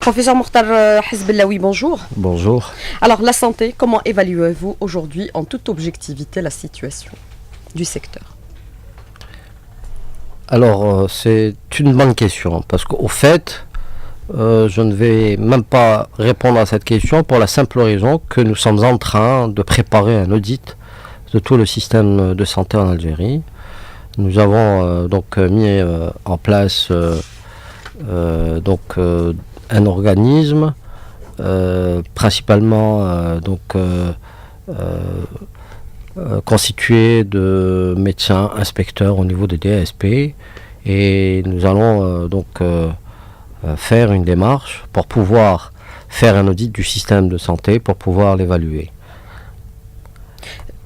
Professeur Mokhtar Hizbillaoui, bonjour. Bonjour. Alors, la santé, comment évaluez-vous aujourd'hui, en toute objectivité, la situation du secteur? Alors, c'est une bonne question, parce qu'au fait, je ne vais même pas répondre à cette question pour la simple raison que nous sommes en train de préparer un audit de tout le système de santé en Algérie. Nous avons donc mis en place un organisme principalement constitué de médecins inspecteurs au niveau des DSP, et nous allons faire une démarche pour pouvoir faire un audit du système de santé pour pouvoir l'évaluer.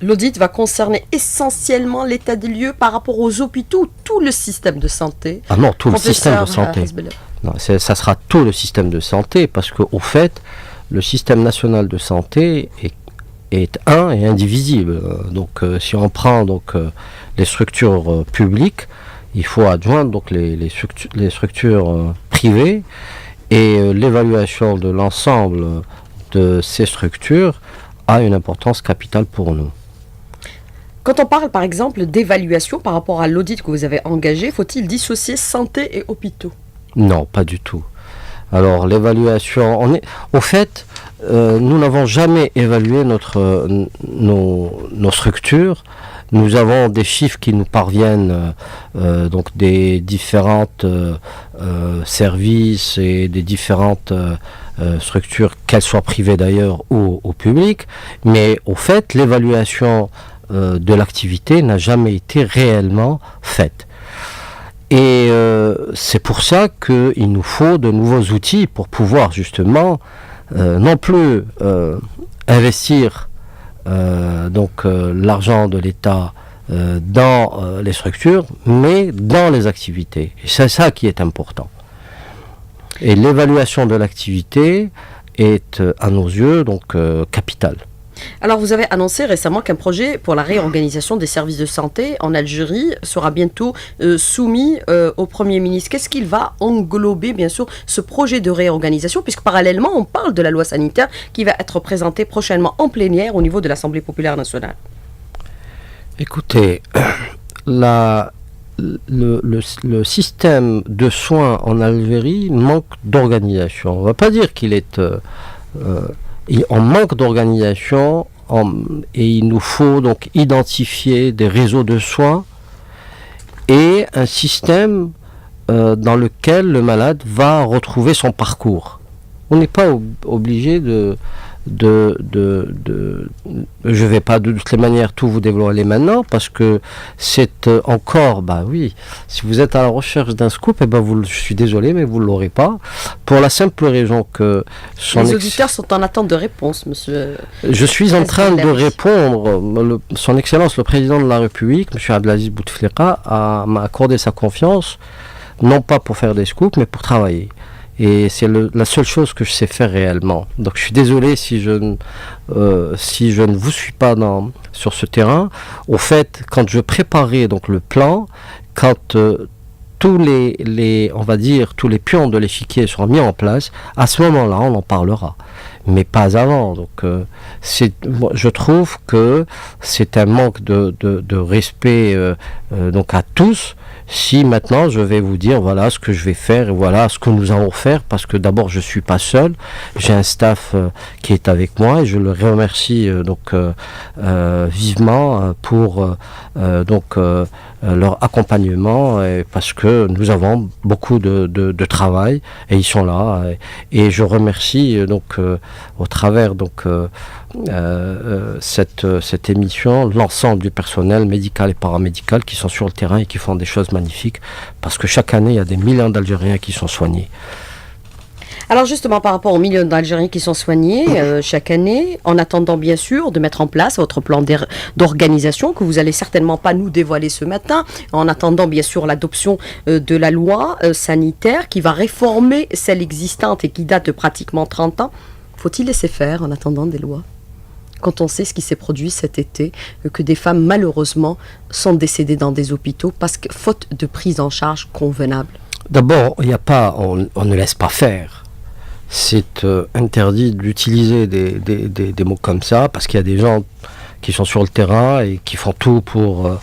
L'audit va concerner essentiellement l'état des lieux par rapport aux hôpitaux, tout le système de santé. Ah non, tout le système de santé. Non, ça sera tout le système de santé, parce qu'au fait, le système national de santé est un et indivisible. Donc, si on prend les structures publiques, il faut adjoindre les structures privées, et l'évaluation de l'ensemble de ces structures a une importance capitale pour nous. Quand on parle par exemple d'évaluation par rapport à l'audit que vous avez engagé, faut-il dissocier santé et hôpitaux? Non, pas du tout. Alors l'évaluation, au fait, nous n'avons jamais évalué nos structures. Nous avons des chiffres qui nous parviennent des différentes services et des différentes structures, qu'elles soient privées d'ailleurs ou publiques. Mais au fait, l'évaluation de l'activité n'a jamais été réellement faite. Et c'est pour ça qu'il nous faut de nouveaux outils pour pouvoir justement non plus investir l'argent de l'État dans les structures, mais dans les activités. Et c'est ça qui est important. Et l'évaluation de l'activité est à nos yeux capitale. Alors, vous avez annoncé récemment qu'un projet pour la réorganisation des services de santé en Algérie sera bientôt soumis au Premier ministre. Qu'est-ce qu'il va englober, bien sûr, ce projet de réorganisation, puisque parallèlement, on parle de la loi sanitaire qui va être présentée prochainement en plénière au niveau de l'Assemblée populaire nationale? Écoutez, le système de soins en Algérie manque d'organisation. On ne va pas dire qu'il est... on manque d'organisation, et il nous faut donc identifier des réseaux de soins et un système dans lequel le malade va retrouver son parcours. On n'est pas obligé je ne vais pas de toutes les manières tout vous dévoiler maintenant, parce que c'est encore, si vous êtes à la recherche d'un scoop, je suis désolé, mais vous ne l'aurez pas, pour la simple raison que... Les auditeurs sont en attente de réponse, monsieur. Je suis en train de répondre. Son Excellence, le Président de la République, monsieur Abdelaziz Bouteflika, m'a accordé sa confiance, non pas pour faire des scoops, mais pour travailler. Et c'est la seule chose que je sais faire réellement. Donc je suis désolé si je ne vous suis pas sur ce terrain. Au fait, quand je préparais le plan, quand tous tous les pions de l'échiquier seront mis en place, à ce moment-là, on en parlera. Mais pas avant. Donc je trouve que c'est un manque de respect à tous. Si maintenant je vais vous dire voilà ce que je vais faire et voilà ce que nous allons faire, parce que d'abord je ne suis pas seul, j'ai un staff qui est avec moi, et je le remercie vivement pour leur accompagnement, parce que nous avons beaucoup de travail, et ils sont là, et je remercie au travers cette émission l'ensemble du personnel médical et paramédical qui sont sur le terrain et qui font des choses magnifiques, parce que chaque année il y a des millions d'Algériens qui sont soignés. Alors justement, par rapport aux millions d'Algériens qui sont soignés chaque année, en attendant bien sûr de mettre en place votre plan d'organisation que vous allez certainement pas nous dévoiler ce matin, en attendant bien sûr l'adoption de la loi sanitaire qui va réformer celle existante et qui date de pratiquement 30 ans, faut-il laisser faire en attendant des lois? Quand on sait ce qui s'est produit cet été, que des femmes malheureusement sont décédées dans des hôpitaux parce que faute de prise en charge convenable. D'abord, on ne laisse pas faire. c'est interdit d'utiliser des mots comme ça, parce qu'il y a des gens qui sont sur le terrain et qui font tout pour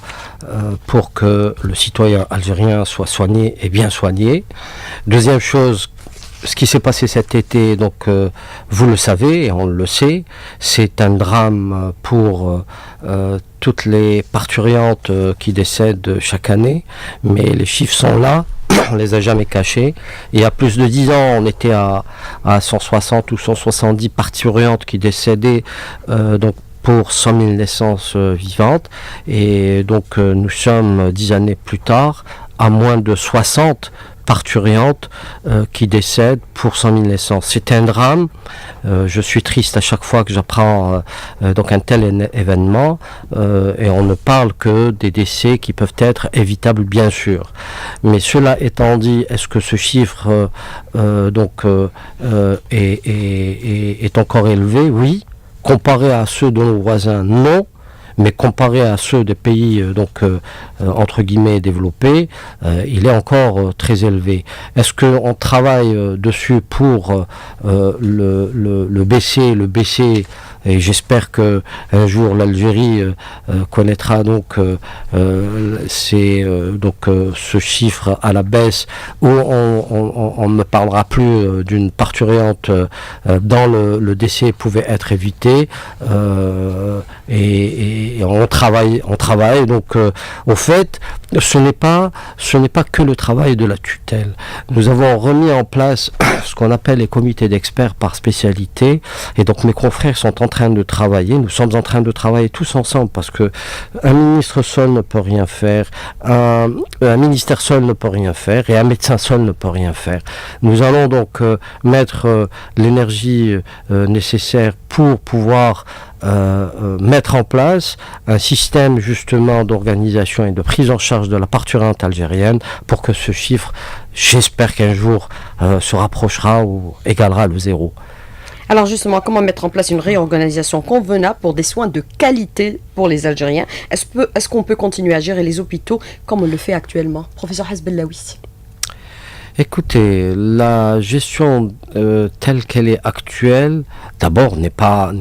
que le citoyen algérien soit soigné et bien soigné. Deuxième chose, ce qui s'est passé cet été, donc vous le savez et on le sait, c'est un drame pour toutes les parturientes qui décèdent chaque année, mais les chiffres sont là. On les a jamais cachés. Il y a plus de 10 ans, on était à 160 ou 170 parturientes qui décédaient donc pour 100 000 naissances vivantes. Et donc nous sommes 10 années plus tard à moins de 60 parturientes qui décèdent pour 100 000 naissances. C'est un drame. Je suis triste à chaque fois que j'apprends donc un tel événement et on ne parle que des décès qui peuvent être évitables bien sûr. Mais cela étant dit, est-ce que ce chiffre est encore élevé? Oui. Comparé à ceux de nos voisins, non. Mais comparé à ceux des pays entre guillemets développés, il est encore très élevé. Est-ce qu'on travaille dessus pour le baisser et j'espère que un jour l'Algérie connaîtra donc ce chiffre à la baisse où on ne parlera plus d'une parturiente dont le décès pouvait être évité et on travaille donc au fait ce n'est pas que le travail de la tutelle. Nous avons remis en place ce qu'on appelle les comités d'experts par spécialité et donc mes confrères sont en train de travailler, nous sommes en train de travailler tous ensemble parce que un ministre seul ne peut rien faire, un ministère seul ne peut rien faire et un médecin seul ne peut rien faire. Nous allons donc mettre l'énergie nécessaire pour pouvoir mettre en place un système justement d'organisation et de prise en charge de la parturiente algérienne pour que ce chiffre, j'espère qu'un jour, se rapprochera ou égalera le zéro. Alors justement, comment mettre en place une réorganisation convenable pour des soins de qualité pour les Algériens? Est-ce qu'on peut continuer à gérer les hôpitaux comme on le fait actuellement? Professeur Hasbellaoui. Écoutez, la gestion telle qu'elle est actuelle, d'abord n'est pas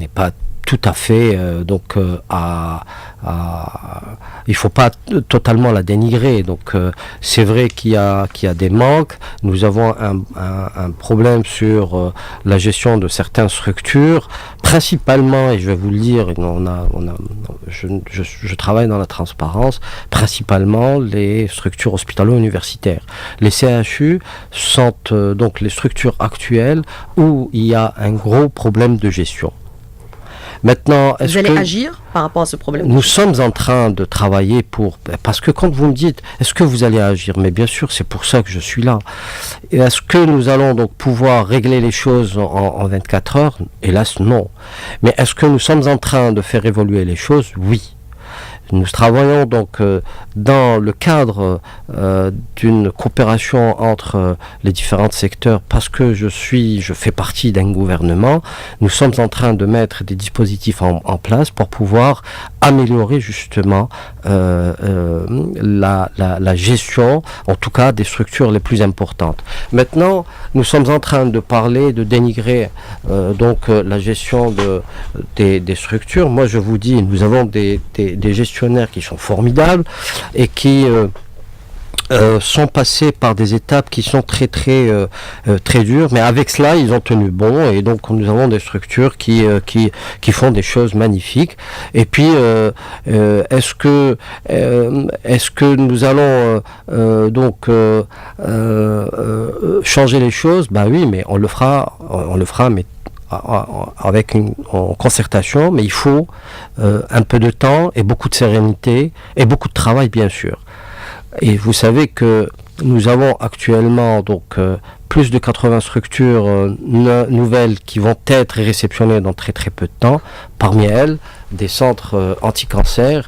tout à fait il faut pas totalement la dénigrer. Donc c'est vrai qu'il y a des manques. Nous avons un problème sur la gestion de certaines structures, principalement, et je vais vous le dire, je travaille dans la transparence, principalement les structures hospitalo-universitaires. Les CHU sont donc les structures actuelles où il y a un gros problème de gestion. Maintenant, vous allez agir par rapport à ce problème? Nous sommes en train de travailler parce que quand vous me dites, est-ce que vous allez agir? Mais bien sûr, c'est pour ça que je suis là. Et est-ce que nous allons donc pouvoir régler les choses en 24 heures? Hélas, non. Mais est-ce que nous sommes en train de faire évoluer les choses? Oui. Nous travaillons donc dans le cadre d'une coopération entre les différents secteurs parce que je fais partie d'un gouvernement. Nous sommes en train de mettre des dispositifs en place pour pouvoir améliorer justement la gestion, en tout cas des structures les plus importantes. Maintenant, nous sommes en train de parler, de dénigrer la gestion des structures. Moi, je vous dis, nous avons des gestionnaires qui sont formidables et qui sont passés par des étapes qui sont très dures, mais avec cela ils ont tenu bon et donc nous avons des structures qui font des choses magnifiques. Et puis est-ce que nous allons changer les choses? Bah oui, mais on le fera mais en concertation, mais il faut un peu de temps et beaucoup de sérénité et beaucoup de travail bien sûr. Et vous savez que nous avons actuellement donc plus de 80 structures nouvelles qui vont être réceptionnées dans très peu de temps. Parmi elles, des centres anti-cancer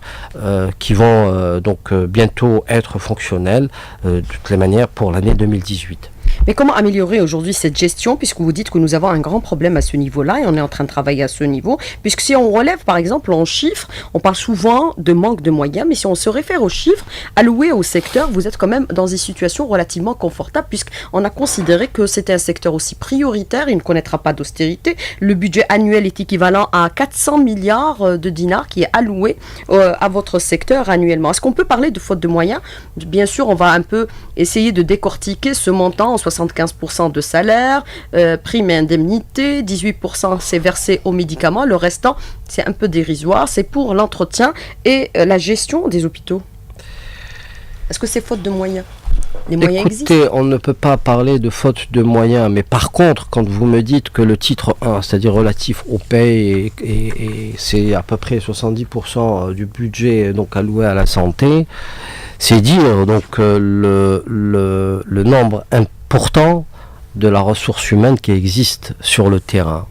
qui vont bientôt être fonctionnels de toutes les manières pour l'année 2018. Mais comment améliorer aujourd'hui cette gestion, puisque vous dites que nous avons un grand problème à ce niveau-là et on est en train de travailler à ce niveau, puisque si on relève par exemple en chiffres, on parle souvent de manque de moyens, mais si on se réfère aux chiffres alloués au secteur, vous êtes quand même dans des situations relativement confortables, puisqu'on a considéré que c'était un secteur aussi prioritaire, il ne connaîtra pas d'austérité. Le budget annuel est équivalent à 400 milliards de dinars qui est alloué à votre secteur annuellement. Est-ce qu'on peut parler de faute de moyens? Bien sûr, on va un peu essayer de décortiquer ce montant en 75% de salaire, prime et indemnité, 18% c'est versé aux médicaments, le restant c'est un peu dérisoire, c'est pour l'entretien et la gestion des hôpitaux. Est-ce que c'est faute de moyens? Les moyens existent. Écoutez, on ne peut pas parler de faute de moyens, mais par contre, quand vous me dites que le titre 1, c'est-à-dire relatif au paye, et c'est à peu près 70% du budget donc alloué à la santé, c'est dire donc le nombre important de la ressource humaine qui existe sur le terrain.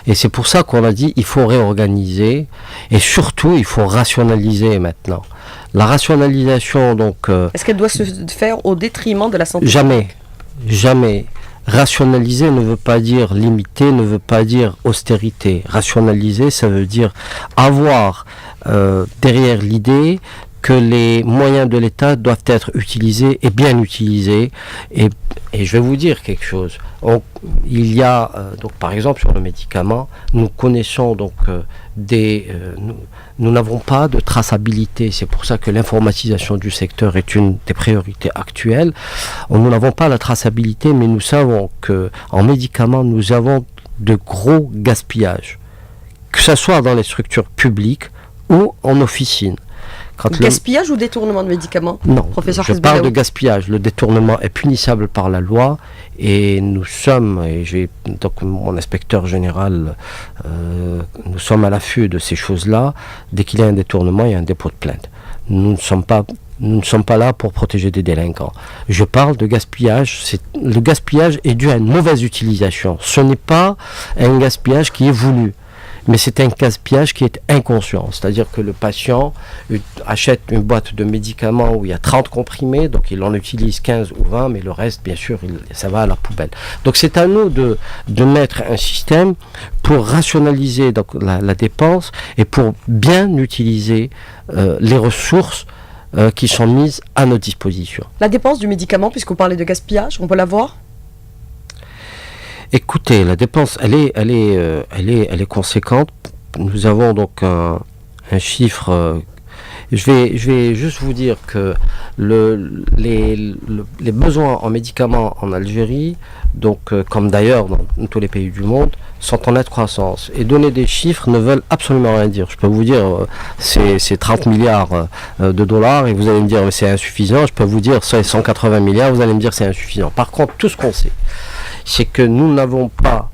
Et c'est pour ça qu'on a dit il faut réorganiser et surtout il faut rationaliser maintenant. La rationalisation donc... Est-ce qu'elle doit se faire au détriment de la santé? Jamais, jamais. Rationaliser ne veut pas dire limiter, ne veut pas dire austérité. Rationaliser, ça veut dire avoir derrière l'idée que les moyens de l'État doivent être utilisés et bien utilisés. Et je vais vous dire quelque chose. Il y a, donc par exemple sur le médicament, nous connaissons donc nous n'avons pas de traçabilité. C'est pour ça que l'informatisation du secteur est une des priorités actuelles. Nous n'avons pas la traçabilité, mais nous savons qu'en médicaments, nous avons de gros gaspillages, que ce soit dans les structures publiques ou en officine. Gaspillage ou détournement de médicaments? Non, professeur je parle de gaspillage. Le détournement est punissable par la loi et nous sommes, et j'ai donc mon inspecteur général, nous sommes à l'affût de ces choses-là. Dès qu'il y a un détournement, il y a un dépôt de plainte. Nous ne sommes pas là pour protéger des délinquants. Je parle de gaspillage. Le gaspillage est dû à une mauvaise utilisation. Ce n'est pas un gaspillage qui est voulu. Mais c'est un gaspillage qui est inconscient. C'est-à-dire que le patient achète une boîte de médicaments où il y a 30 comprimés, donc il en utilise 15 ou 20, mais le reste, bien sûr, ça va à la poubelle. Donc c'est à nous de mettre un système pour rationaliser donc, la dépense et pour bien utiliser les ressources qui sont mises à notre disposition. La dépense du médicament, puisqu'on parlait de gaspillage, on peut la voir? Écoutez, la dépense, elle est conséquente. Nous avons donc un chiffre. Je vais juste vous dire que les besoins en médicaments en Algérie, donc comme d'ailleurs dans tous les pays du monde, sont en nette croissance. Et donner des chiffres ne veulent absolument rien dire. Je peux vous dire c'est 30 milliards de dollars et vous allez me dire mais c'est insuffisant. Je peux vous dire c'est 180 milliards, vous allez me dire c'est insuffisant. Par contre, tout ce qu'on sait, c'est que nous n'avons pas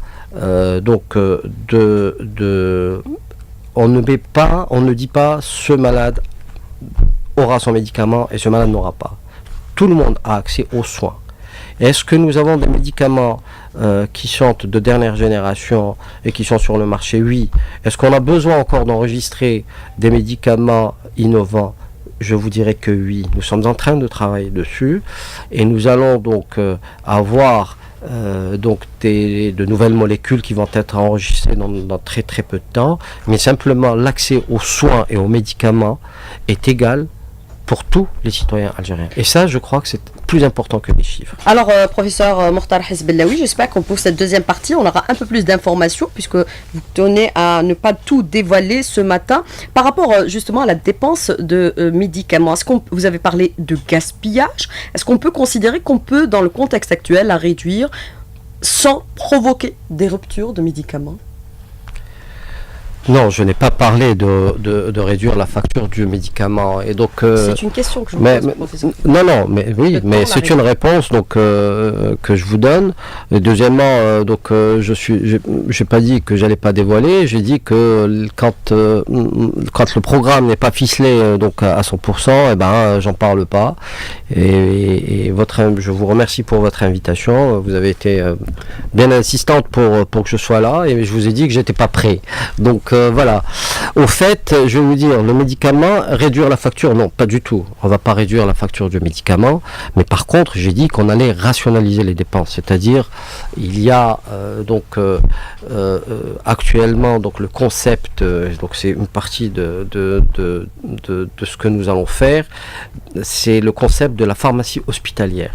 on ne dit pas ce malade aura son médicament et ce malade n'aura pas. Tout le monde a accès aux soins. Est-ce que nous avons des médicaments qui sont de dernière génération et qui sont sur le marché? Oui. Est-ce qu'on a besoin encore d'enregistrer des médicaments innovants? Je vous dirais que oui. Nous sommes en train de travailler dessus et nous allons donc avoir de nouvelles molécules qui vont être enregistrées dans très très peu de temps, mais simplement l'accès aux soins et aux médicaments est égal pour tous les citoyens algériens. Et ça, je crois que c'est plus important que les chiffres. Alors, professeur Mokhtar Hezbellaoui, j'espère qu'on pour cette deuxième partie, on aura un peu plus d'informations, puisque vous tenez à ne pas tout dévoiler ce matin. Par rapport justement à la dépense de médicaments, vous avez parlé de gaspillage. Est-ce qu'on peut considérer qu'on peut, dans le contexte actuel, la réduire sans provoquer des ruptures de médicaments? Non, je n'ai pas parlé de réduire la facture du médicament. Et donc, c'est une question que je vous pose, professeur. Non, mais oui, mais c'est une réponse donc que je vous donne. Et deuxièmement, j'ai pas dit que j'allais pas dévoiler. J'ai dit que quand le programme n'est pas ficelé donc à 100%, j'en parle pas. Et je vous remercie pour votre invitation. Vous avez été bien insistante pour que je sois là, et je vous ai dit que j'étais pas prêt. Donc voilà. Au fait, je vais vous dire, le médicament, réduire la facture, non, pas du tout. On ne va pas réduire la facture du médicament. Mais par contre, j'ai dit qu'on allait rationaliser les dépenses. C'est-à-dire, il y a actuellement donc, le concept, donc c'est une partie de ce que nous allons faire, c'est le concept de la pharmacie hospitalière.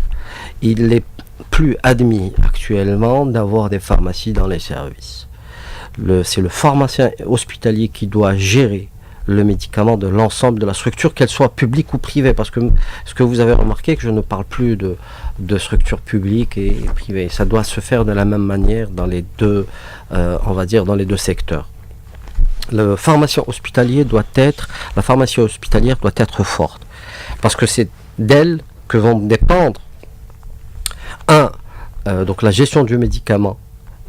Il n'est plus admis actuellement d'avoir des pharmacies dans les services. C'est le pharmacien hospitalier qui doit gérer le médicament de l'ensemble de la structure, qu'elle soit publique ou privée, parce que ce que vous avez remarqué, que je ne parle plus de structure publique et privée. Ça doit se faire de la même manière dans les deux, on va dire, dans les deux secteurs. La pharmacie hospitalière doit être forte, parce que c'est d'elle que vont dépendre donc la gestion du médicament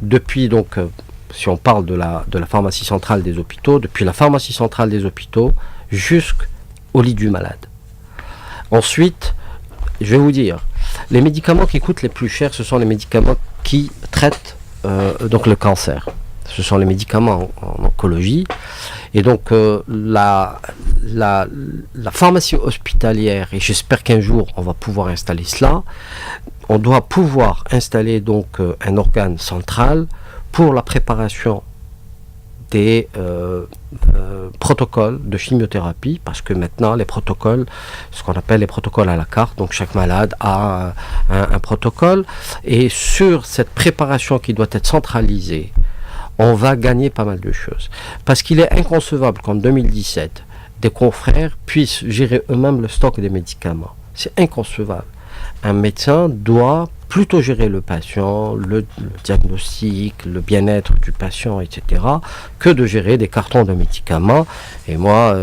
depuis donc si on parle de la pharmacie centrale des hôpitaux, depuis la pharmacie centrale des hôpitaux jusqu'au lit du malade. Ensuite, je vais vous dire, les médicaments qui coûtent les plus chers, ce sont les médicaments qui traitent donc le cancer. Ce sont les médicaments en oncologie. Et donc la pharmacie hospitalière, et j'espère qu'un jour on va pouvoir installer cela, on doit pouvoir installer donc un organe central pour la préparation des protocoles de chimiothérapie, parce que maintenant les protocoles, ce qu'on appelle les protocoles à la carte, donc chaque malade a un protocole, et sur cette préparation qui doit être centralisée, on va gagner pas mal de choses. Parce qu'il est inconcevable qu'en 2017, des confrères puissent gérer eux-mêmes le stock des médicaments. C'est inconcevable. Un médecin doit plutôt gérer le patient, le diagnostic, le bien-être du patient, etc., que de gérer des cartons de médicaments. Et moi,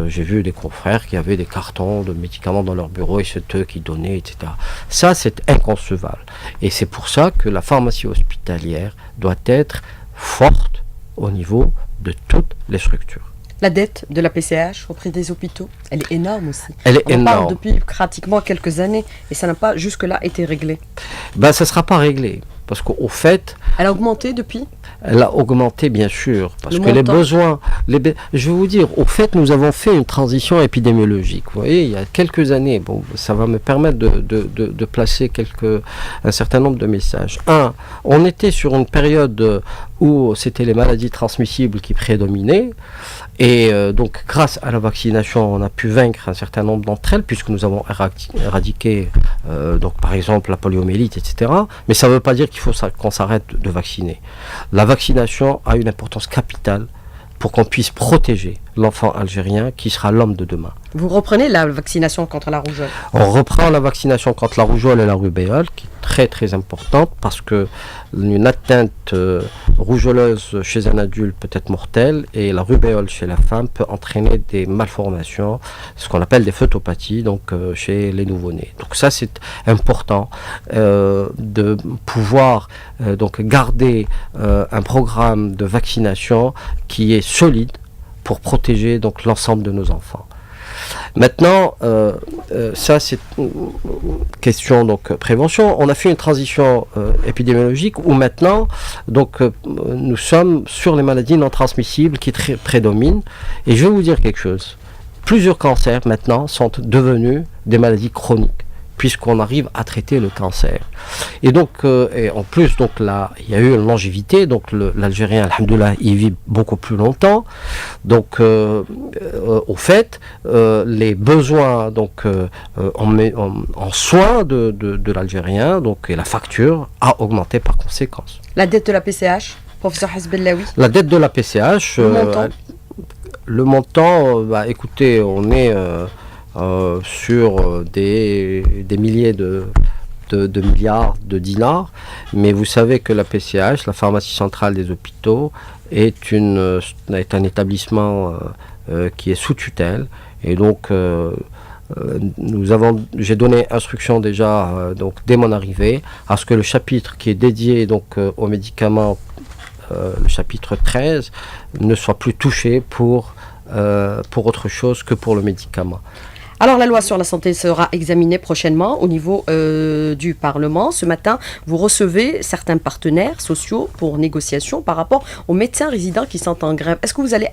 j'ai vu des confrères qui avaient des cartons de médicaments dans leur bureau et c'est eux qui donnaient, etc. Ça, c'est inconcevable. Et c'est pour ça que la pharmacie hospitalière doit être forte au niveau de toutes les structures. La dette de la PCH auprès des hôpitaux, elle est énorme aussi. On parle depuis pratiquement quelques années et ça n'a pas jusque-là été réglé. Ça ne sera pas réglé parce qu'au fait... Elle a augmenté depuis ? Elle a augmenté, bien sûr, parce que les besoins... je vais vous dire, au fait, nous avons fait une transition épidémiologique. Vous voyez, il y a quelques années, ça va me permettre de placer un certain nombre de messages. On était sur une période où c'était les maladies transmissibles qui prédominaient, et donc grâce à la vaccination, on a pu vaincre un certain nombre d'entre elles, puisque nous avons éradiqué, donc par exemple, la poliomyélite, etc. Mais ça ne veut pas dire qu'il faut qu'on s'arrête de vacciner. La vaccination a une importance capitale pour qu'on puisse protéger l'enfant algérien qui sera l'homme de demain. Vous reprenez la vaccination contre la rougeole ? On reprend la vaccination contre la rougeole et la rubéole, qui est très très importante parce que une atteinte rougeoleuse chez un adulte peut être mortelle et la rubéole chez la femme peut entraîner des malformations, ce qu'on appelle des photopathies, donc chez les nouveau-nés. Donc ça c'est important de pouvoir donc garder un programme de vaccination qui est solide pour protéger donc l'ensemble de nos enfants. Maintenant, ça c'est une question donc prévention. On a fait une transition épidémiologique où maintenant donc nous sommes sur les maladies non transmissibles qui prédominent. Et je vais vous dire quelque chose. Plusieurs cancers maintenant sont devenus des maladies chroniques, puisqu'on arrive à traiter le cancer. Et donc, et en plus, donc là, il y a eu une longévité, donc l'Algérien, alhamdoulilah, il vit beaucoup plus longtemps. Donc, au fait, les besoins donc, en soins de l'Algérien, donc, et la facture a augmenté par conséquence. La dette de la PCH, professeur Hasbellaoui ? La dette de la PCH, le montant, écoutez, on est... sur des milliers de milliards de dinars, mais vous savez que la PCH, la pharmacie centrale des hôpitaux, est un établissement qui est sous tutelle, et donc j'ai donné instruction déjà donc dès mon arrivée à ce que le chapitre qui est dédié donc aux médicaments, le chapitre 13, ne soit plus touché pour autre chose que pour le médicament. Alors la loi sur la santé sera examinée prochainement au niveau du Parlement. Ce matin, vous recevez certains partenaires sociaux pour négociation par rapport aux médecins résidents qui sont en grève. Est-ce que vous allez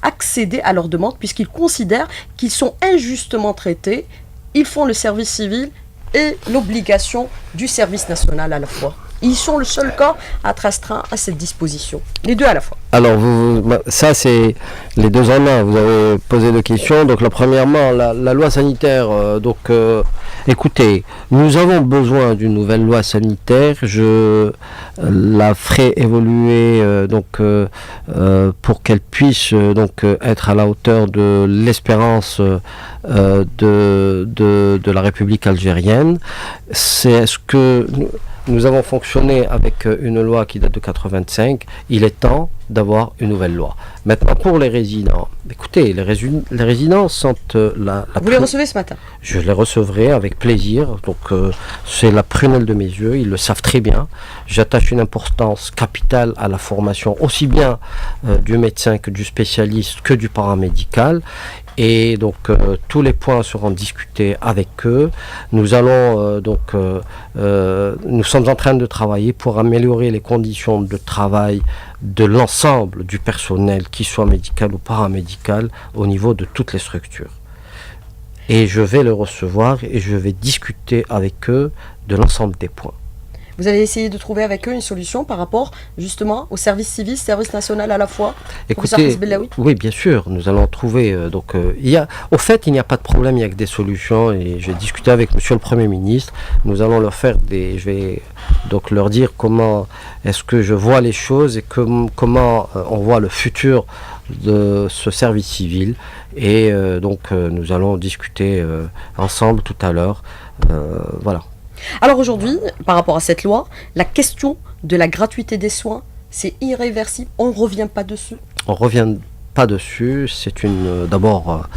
accéder à leurs demandes puisqu'ils considèrent qu'ils sont injustement traités? Ils font le service civil et l'obligation du service national à la fois. Ils sont le seul corps à être astreint à cette disposition. Les deux à la fois. Alors, ça, c'est les deux en un. Vous avez posé deux questions. Donc, premièrement, la loi sanitaire. Écoutez, nous avons besoin d'une nouvelle loi sanitaire. Je la ferai évoluer pour qu'elle puisse être à la hauteur de l'espérance de la République algérienne. C'est ce que nous avons fonctionné avec une loi qui date de 85. Il est temps d'avoir une nouvelle loi. Maintenant, pour les résidents, écoutez, les résidents sont Vous les recevez ce matin? Je les recevrai avec plaisir. Donc, c'est la prunelle de mes yeux. Ils le savent très bien. J'attache une importance capitale à la formation, aussi bien du médecin que du spécialiste, que du paramédical. Et donc tous les points seront discutés avec eux. Nous allons nous sommes en train de travailler pour améliorer les conditions de travail de l'ensemble du personnel, qu'il soit médical ou paramédical, au niveau de toutes les structures. Et je vais les recevoir et je vais discuter avec eux de l'ensemble des points. Vous allez essayer de trouver avec eux une solution par rapport justement au service civil, service national à la fois. Écoutez, oui, bien sûr, nous allons trouver. Au fait, il n'y a pas de problème, il n'y a que des solutions. Et je vais discuter avec Monsieur le Premier ministre. Nous allons leur faire je vais donc leur dire comment est-ce que je vois les choses et comment on voit le futur de ce service civil. Et nous allons discuter ensemble tout à l'heure. Voilà. Alors aujourd'hui, par rapport à cette loi, la question de la gratuité des soins, c'est irréversible. On ne revient pas dessus. On ne revient pas dessus. C'est d'abord,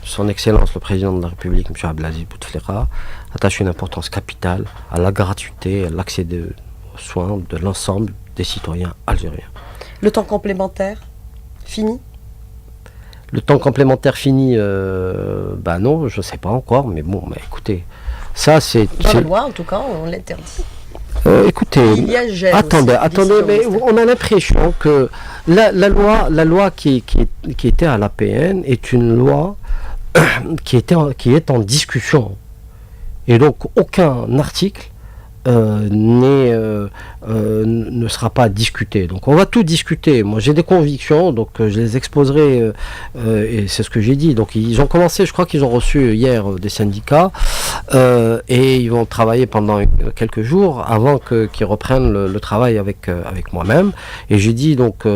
son Excellence le Président de la République, M. Abdelaziz Bouteflika, attache une importance capitale à la gratuité, à l'accès aux soins de l'ensemble des citoyens algériens. Le temps complémentaire, fini? Le temps complémentaire fini, non, je ne sais pas encore, mais bon, écoutez. Ça, c'est dans la loi, en tout cas, on l'interdit. Écoutez, attendez, mais on a l'impression que la loi qui était à l'APN est une loi qui est en discussion. Et donc, aucun article ne sera pas discuté. Donc on va tout discuter. Moi j'ai des convictions, donc je les exposerai et c'est ce que j'ai dit. Donc ils ont commencé, je crois qu'ils ont reçu hier des syndicats et ils vont travailler pendant quelques jours avant qu'ils reprennent le travail avec moi-même. Et j'ai dit donc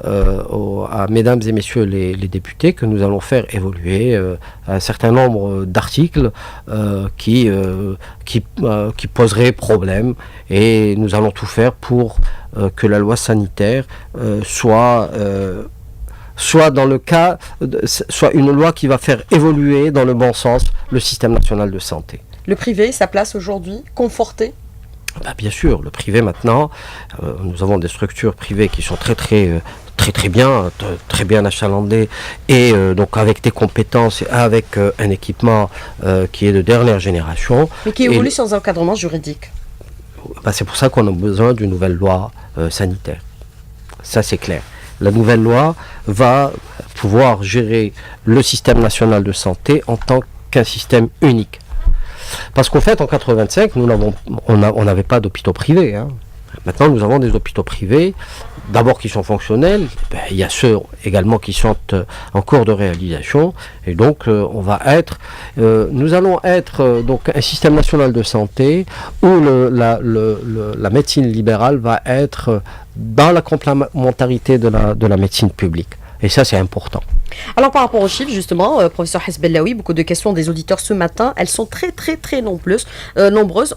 à mesdames et messieurs les députés que nous allons faire évoluer un certain nombre d'articles qui poseraient problème, et nous allons tout faire pour que la loi sanitaire soit dans le cas soit une loi qui va faire évoluer dans le bon sens le système national de santé. Le privé, sa place aujourd'hui, conforté? Bien sûr, le privé maintenant, nous avons des structures privées qui sont très bien achalandées et donc avec des compétences et avec un équipement qui est de dernière génération. Mais qui évolue sans encadrement juridique. C'est pour ça qu'on a besoin d'une nouvelle loi sanitaire. Ça, c'est clair. La nouvelle loi va pouvoir gérer le système national de santé en tant qu'un système unique. Parce qu'en fait, en 85, on n'avait pas d'hôpitaux privés. Hein. Maintenant, nous avons des hôpitaux privés, d'abord qui sont fonctionnels. Il y a ceux également qui sont en cours de réalisation. Et donc, nous allons être donc un système national de santé où la médecine libérale va être dans la complémentarité de la médecine publique. Et ça, c'est important. Alors, par rapport aux chiffres, justement, professeur Hesbellaoui, beaucoup de questions des auditeurs ce matin, elles sont très nombreuses,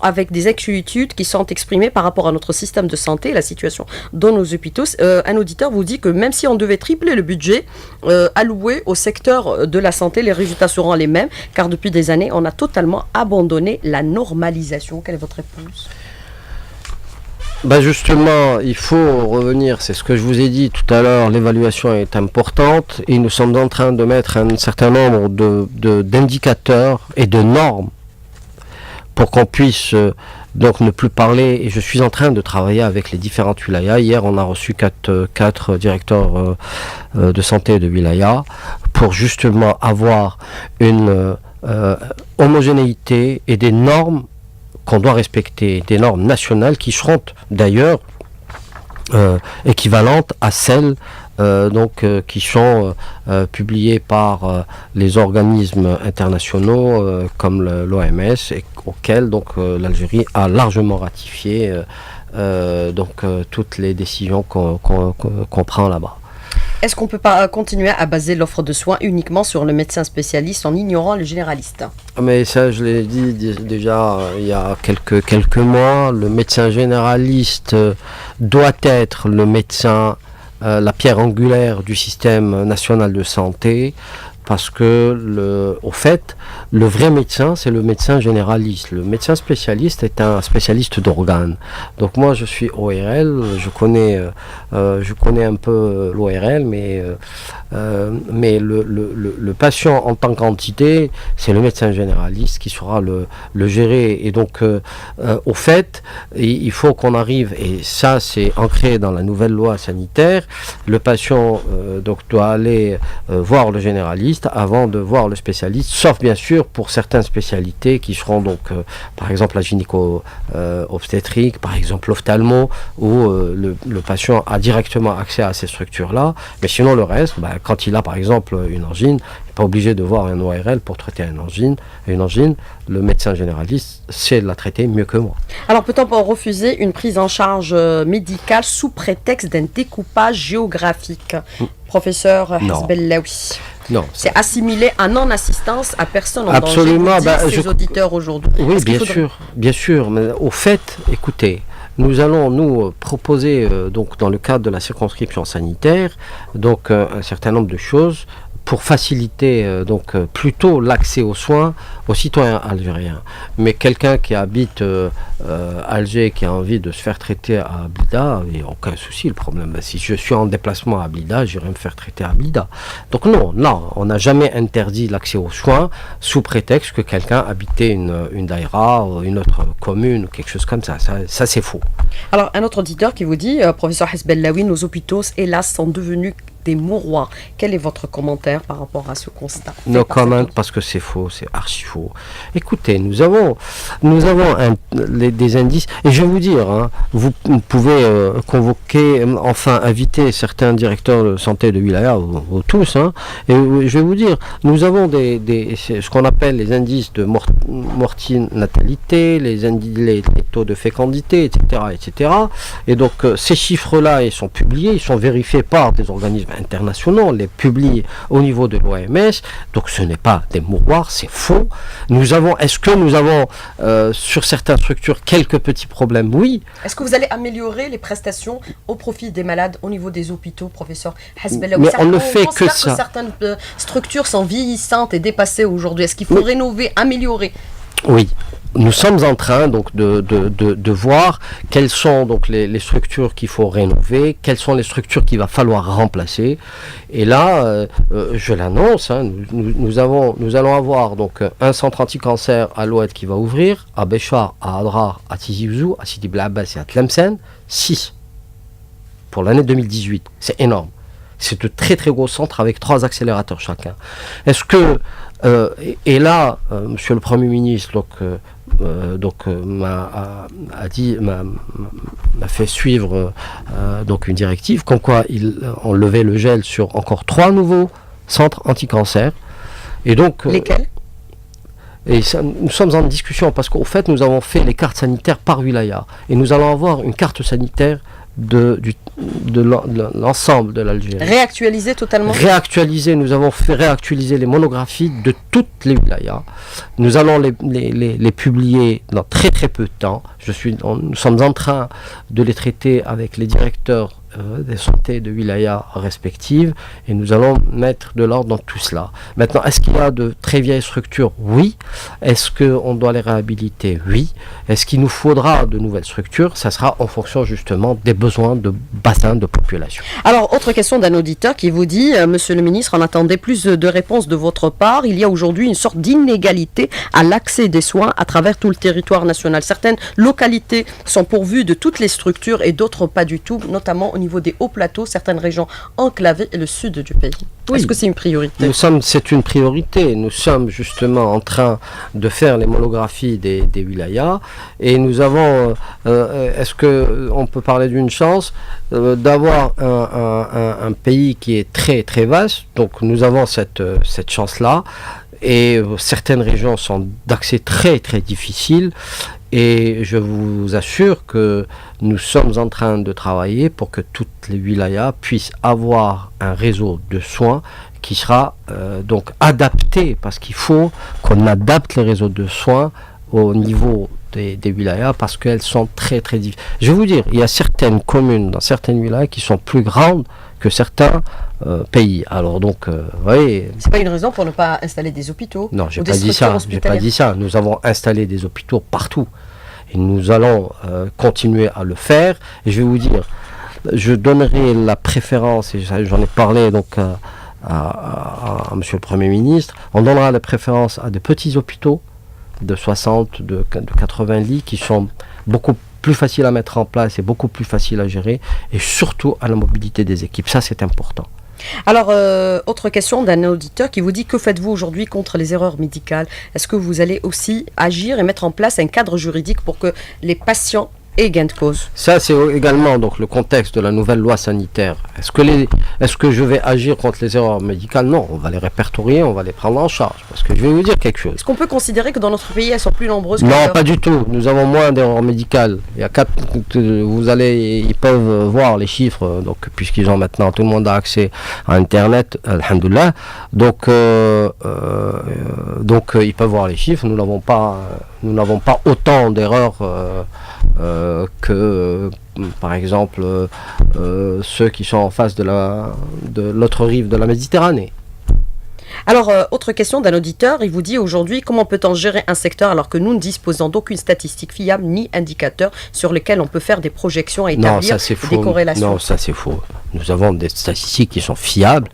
avec des inquiétudes qui sont exprimées par rapport à notre système de santé, la situation dans nos hôpitaux. Un auditeur vous dit que même si on devait tripler le budget alloué au secteur de la santé, les résultats seront les mêmes, car depuis des années, on a totalement abandonné la normalisation. Quelle est votre réponse ? Justement, il faut revenir, c'est ce que je vous ai dit tout à l'heure, l'évaluation est importante et nous sommes en train de mettre un certain nombre d'indicateurs et de normes pour qu'on puisse donc ne plus parler, et je suis en train de travailler avec les différentes wilayas. Hier, on a reçu quatre directeurs de santé de wilaya pour justement avoir une homogénéité et des normes qu'on doit respecter, des normes nationales qui seront d'ailleurs équivalentes à celles qui sont publiées par les organismes internationaux comme l'OMS et auxquels l'Algérie a largement ratifié toutes les décisions qu'on prend là-bas. Est-ce qu'on peut pas continuer à baser l'offre de soins uniquement sur le médecin spécialiste en ignorant le généraliste? Mais ça, je l'ai dit déjà il y a quelques mois, le médecin généraliste doit être le médecin, la pierre angulaire du système national de santé, parce que, au fait, le vrai médecin, c'est le médecin généraliste. Le médecin spécialiste est un spécialiste d'organes. Donc moi, je suis ORL, je connais un peu l'ORL, mais le patient en tant qu'entité, c'est le médecin généraliste qui saura le gérer. Et donc, au fait, il faut qu'on arrive, et ça, c'est ancré dans la nouvelle loi sanitaire, le patient doit aller voir le généraliste avant de voir le spécialiste, sauf bien sûr pour certaines spécialités qui seront par exemple la gynéco-obstétrique, par exemple l'ophtalmo, où le patient a directement accès à ces structures-là. Mais sinon le reste, quand il a par exemple une angine, il n'est pas obligé de voir un ORL pour traiter une angine. Le médecin généraliste sait la traiter mieux que moi. Alors peut-on pas refuser une prise en charge médicale sous prétexte d'un découpage géographique? Professeur Hasbellaoui. Non. C'est assimilé à non-assistance à personne en absolument, danger, vous dites, auditeurs aujourd'hui. Oui, bien sûr. Mais au fait, écoutez, nous allons nous proposer, dans le cadre de la circonscription sanitaire, un certain nombre de choses pour faciliter plutôt l'accès aux soins aux citoyens algériens. Mais quelqu'un qui habite Alger, qui a envie de se faire traiter à Blida, il n'y a aucun souci. Le problème, si je suis en déplacement à Blida, j'irai me faire traiter à Blida. Donc non, on n'a jamais interdit l'accès aux soins sous prétexte que quelqu'un habitait une daïra, une autre commune, ou quelque chose comme ça. Ça c'est faux. Alors, un autre auditeur qui vous dit, professeur Hasbellaoui, nos hôpitaux, hélas, sont devenus des mouroirs. Quel est votre commentaire par rapport à ce constat? No comment, parce que c'est faux, c'est archi faux. Écoutez, nous avons des indices, et je vais vous dire, vous pouvez convoquer, inviter certains directeurs de santé de wilaya, ou tous, et je vais vous dire, nous avons ce qu'on appelle les indices de mortinatalité, les taux de fécondité, etc. Et donc, ces chiffres-là, ils sont publiés, ils sont vérifiés par des organismes internationaux, on les publie au niveau de l'OMS, donc ce n'est pas des mouroirs, c'est faux. Est-ce que nous avons sur certaines structures quelques petits problèmes? Oui. Est-ce que vous allez améliorer les prestations au profit des malades au niveau des hôpitaux, professeur Hasbellaoui? Mais on ne fait que ça. Certaines structures sont vieillissantes et dépassées aujourd'hui. Est-ce qu'il faut rénover, améliorer? Oui. Nous sommes en train de voir quelles sont les structures qu'il faut rénover, quelles sont les structures qu'il va falloir remplacer. Et là, je l'annonce, nous allons avoir un centre anti-cancer à l'Oued qui va ouvrir, à Béchar, à Adrar, à Tizi Ouzou, à Sidi Bel Abbas et à Tlemcen, 6 pour l'année 2018. C'est énorme. C'est de très très gros centres avec 3 accélérateurs chacun. Est-ce que et là, Monsieur le Premier ministre m'a fait suivre une directive comme quoi on levait le gel sur encore 3 nouveaux centres anti-cancer. Et donc lesquels? Et ça, nous sommes en discussion parce qu'au fait nous avons fait les cartes sanitaires par wilaya et nous allons avoir une carte sanitaire de l'ensemble de l'Algérie. Réactualisé totalement? Réactualisé, nous avons fait réactualiser les monographies de toutes les wilayas. Nous allons les publier dans très très peu de temps. Nous sommes en train de les traiter avec les directeurs des santé de wilaya respectives, et nous allons mettre de l'ordre dans tout cela. Maintenant, est-ce qu'il y a de très vieilles structures? Oui. Est-ce qu'on doit les réhabiliter? Oui. Est-ce qu'il nous faudra de nouvelles structures? Ça sera en fonction justement des besoins de bassins de population. Alors, autre question d'un auditeur qui vous dit, Monsieur le ministre, on attendait plus de réponses de votre part. Il y a aujourd'hui une sorte d'inégalité à l'accès des soins à travers tout le territoire national. Certaines localités sont pourvues de toutes les structures et d'autres pas du tout, notamment au niveau des hauts plateaux, certaines régions enclavées et le sud du pays. Oui. Est-ce que c'est une priorité? C'est une priorité. Nous sommes justement en train de faire les monographies des wilayas, et nous avons, est-ce qu'on peut parler d'une chance d'avoir un pays qui est très très vaste? Donc nous avons cette chance-là, et certaines régions sont d'accès très très difficile, et je vous assure que nous sommes en train de travailler pour que toutes les wilayas puissent avoir un réseau de soins qui sera donc adapté, parce qu'il faut qu'on adapte les réseaux de soins au niveau des wilayas, parce qu'elles sont très très difficiles. Je vais vous dire, il y a certaines communes dans certaines wilayas qui sont plus grandes que certains pays. Alors donc, vous voyez... C'est pas une raison pour ne pas installer des hôpitaux? Non, j'ai pas dit ça. J'ai pas dit ça. Nous avons installé des hôpitaux partout, et nous allons continuer à le faire. Et je vais vous dire, je donnerai la préférence, et j'en ai parlé donc à Monsieur le Premier ministre. On donnera la préférence à des petits hôpitaux de 60, de 80 lits, qui sont beaucoup plus faciles à mettre en place et beaucoup plus faciles à gérer, et surtout à la mobilité des équipes. Ça, c'est important. Alors, autre question d'un auditeur qui vous dit: que faites-vous aujourd'hui contre les erreurs médicales? Est-ce que vous allez aussi agir et mettre en place un cadre juridique pour que les patients aient gain de cause? Ça, c'est également donc le contexte de la nouvelle loi sanitaire. Est-ce que je vais agir contre les erreurs médicales? Non, on va les répertorier, on va les prendre en charge. Parce que je vais vous dire quelque chose. Est-ce qu'on peut considérer que dans notre pays, elles sont plus nombreuses? Non, pas du tout. Nous avons moins d'erreurs médicales. Il y a ils peuvent voir les chiffres, donc puisqu'ils ont maintenant, tout le monde a accès à Internet, alhamdoulilah. Donc, ils peuvent voir les chiffres. Nous n'avons pas autant d'erreurs que par exemple ceux qui sont en face de l'autre rive de la Méditerranée. Alors, autre question d'un auditeur, il vous dit aujourd'hui: comment peut-on gérer un secteur alors que nous ne disposons d'aucune statistique fiable ni indicateur sur lesquels on peut faire des projections et établir des corrélations? Non, ça c'est faux. Nous avons des statistiques qui sont fiables,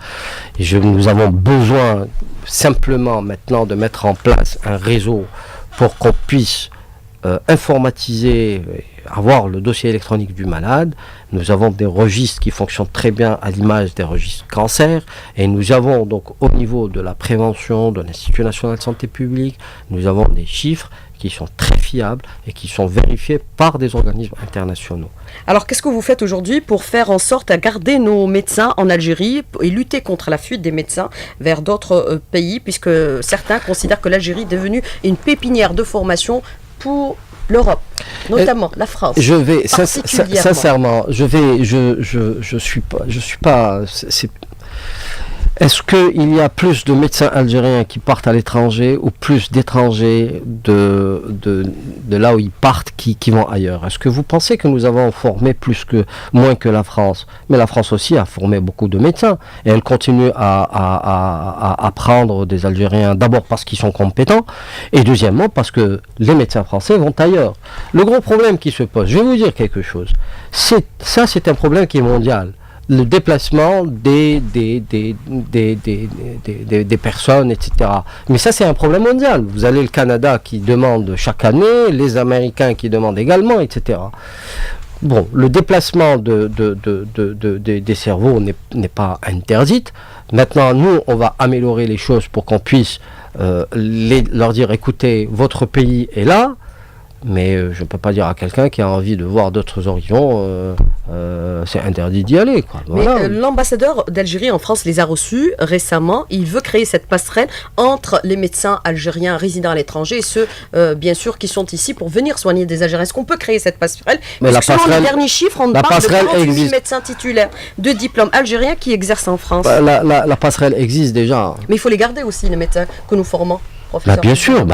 et nous avons besoin simplement maintenant de mettre en place un réseau pour qu'on puisse informatiser, avoir le dossier électronique du malade. Nous avons des registres qui fonctionnent très bien à l'image des registres cancer, et nous avons donc au niveau de la prévention de l'Institut national de santé publique, nous avons des chiffres qui sont très fiables et qui sont vérifiés par des organismes internationaux. Alors, qu'est-ce que vous faites aujourd'hui pour faire en sorte à garder nos médecins en Algérie et lutter contre la fuite des médecins vers d'autres pays, puisque certains considèrent que l'Algérie est devenue une pépinière de formation pour l'Europe, notamment la France. Je vais sincèrement, je suis pas. Est-ce qu'il y a plus de médecins algériens qui partent à l'étranger, ou plus d'étrangers de là où ils partent qui vont ailleurs? Est-ce que vous pensez que nous avons formé moins que la France? Mais la France aussi a formé beaucoup de médecins, et elle continue à prendre des Algériens, d'abord parce qu'ils sont compétents, et deuxièmement parce que les médecins français vont ailleurs. Le gros problème qui se pose, je vais vous dire quelque chose, c'est un problème qui est mondial. Le déplacement des personnes, etc. Mais ça, c'est un problème mondial. Vous avez le Canada qui demande chaque année, les Américains qui demandent également, etc. Bon, le déplacement des cerveaux n'est pas interdit. Maintenant, nous, on va améliorer les choses pour qu'on puisse leur dire: écoutez, votre pays est là, mais je ne peux pas dire à quelqu'un qui a envie de voir d'autres horizons, c'est interdit d'y aller, quoi. Voilà. Mais l'ambassadeur d'Algérie en France les a reçus récemment. Il veut créer cette passerelle entre les médecins algériens résidant à l'étranger et ceux, bien sûr, qui sont ici pour venir soigner des Algériens. Est-ce qu'on peut créer cette passerelle? Mais selon les derniers chiffres, on parle de 48 000 médecins titulaires de diplômes algériens qui exercent en France. La passerelle existe déjà. Mais il faut les garder aussi, les médecins que nous formons. Bien sûr,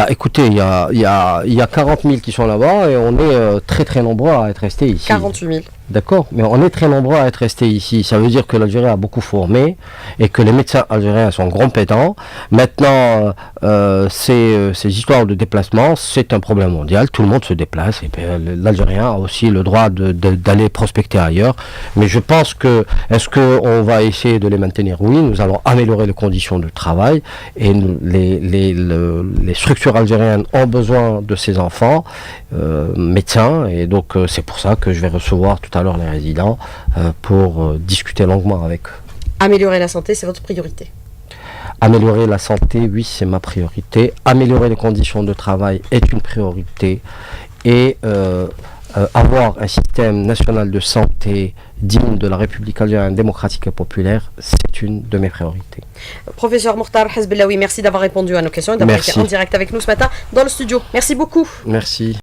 écoutez, il y a 40 000 qui sont là-bas, et on est très très nombreux à être restés ici. 48 000. D'accord, mais on est très nombreux à être restés ici. Ça veut dire que l'Algérie a beaucoup formé et que les médecins algériens sont compétents. Maintenant, ces histoires de déplacement, c'est un problème mondial. Tout le monde se déplace et puis, l'Algérien a aussi le droit d'aller prospecter ailleurs. Mais je pense que, est-ce qu'on va essayer de les maintenir? Oui, nous allons améliorer les conditions de travail et les structures algériennes ont besoin de ces enfants médecins et donc c'est pour ça que je vais recevoir tout à l'heure les résidents pour discuter longuement avec eux. Améliorer la santé, c'est votre priorité? Améliorer la santé, oui, c'est ma priorité. Améliorer les conditions de travail est une priorité. Et avoir un système national de santé digne de la République algérienne démocratique et populaire, c'est une de mes priorités. Professeur Mokhtar Hezbellaoui, merci d'avoir répondu à nos questions et d'avoir été en direct avec nous ce matin dans le studio. Merci beaucoup. Merci.